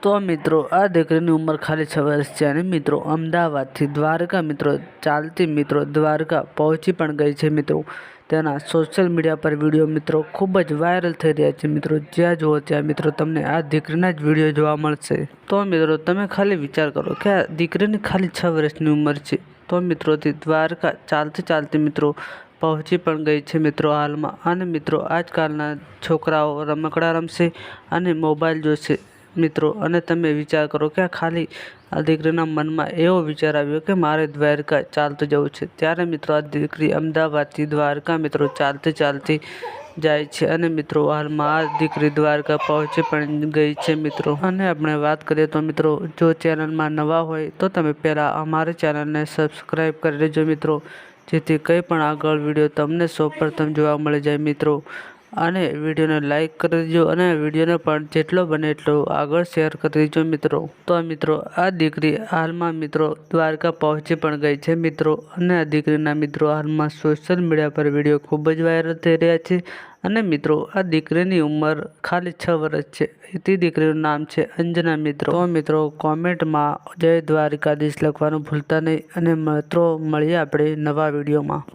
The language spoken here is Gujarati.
તો મિત્રો આ દીકરીની ઉંમર ખાલી 6 વર્ષ છે અને મિત્રો અમદાવાદથી દ્વારકા મિત્રો ચાલતી મિત્રો દ્વારકા પહોંચી પણ ગઈ છે મિત્રો। તેના સોશિયલ મીડિયા પર વિડીયો મિત્રો ખૂબ જ વાયરલ થઈ રહ્યા છે મિત્રો। જ્યાં જુઓ ત્યાં મિત્રો તમને આ દીકરીના જ વિડીયો જોવા મળશે। તો મિત્રો તમે ખાલી વિચાર કરો કે આ દીકરીની ખાલી 6 વર્ષની ઉંમર છે તો મિત્રોથી દ્વારકા ચાલતી મિત્રો પહોંચી પણ ગઈ છે મિત્રો હાલમાં। અને મિત્રો આજકાલના છોકરાઓ રમકડા રમશે અને મોબાઈલ જોશે મિત્રો। અને તમે વિચાર કરો કે ખાલી આ દીકરીના મનમાં એવો વિચાર આવ્યો કે મારે દ્વારકા ચાલતું જવું છે। ત્યારે મિત્રો આ દીકરી અમદાવાદથી દ્વારકા મિત્રો ચાલતી જાય છે અને મિત્રો હાલમાં આ દીકરી દ્વારકા પહોંચી પણ ગઈ છે મિત્રો। અને આપણે વાત કરીએ તો મિત્રો જો ચેનલમાં નવા હોય તો તમે પહેલાં અમારી ચેનલને સબસ્ક્રાઈબ કરી લેજો મિત્રો, જેથી કંઈ પણ આગળ વિડીયો તમને સૌપ્રથમ જોવા મળી જાય મિત્રો। અને વિડીયોને લાઇક કરી દેજો અને વિડીયોને પણ જેટલો બને એટલો આગળ શેર કરી દેજો મિત્રો। તો મિત્રો આ દીકરી હાલમાં મિત્રો દ્વારકા પહોંચી પણ ગઈ છે મિત્રો। અને આ દીકરીના મિત્રો હાલમાં સોશિયલ મીડિયા પર વિડીયો ખૂબ જ વાયરલ થઈ રહ્યા છે। અને મિત્રો આ દીકરીની ઉંમર ખાલી 6 વર્ષ છે। તે દીકરીનું નામ છે અંજના મિત્રો। તો મિત્રો કોમેન્ટમાં જય દ્વારકાધીશ લખવાનું ભૂલતા નહીં। અને મિત્રો મળીએ આપણે નવા વિડીયોમાં।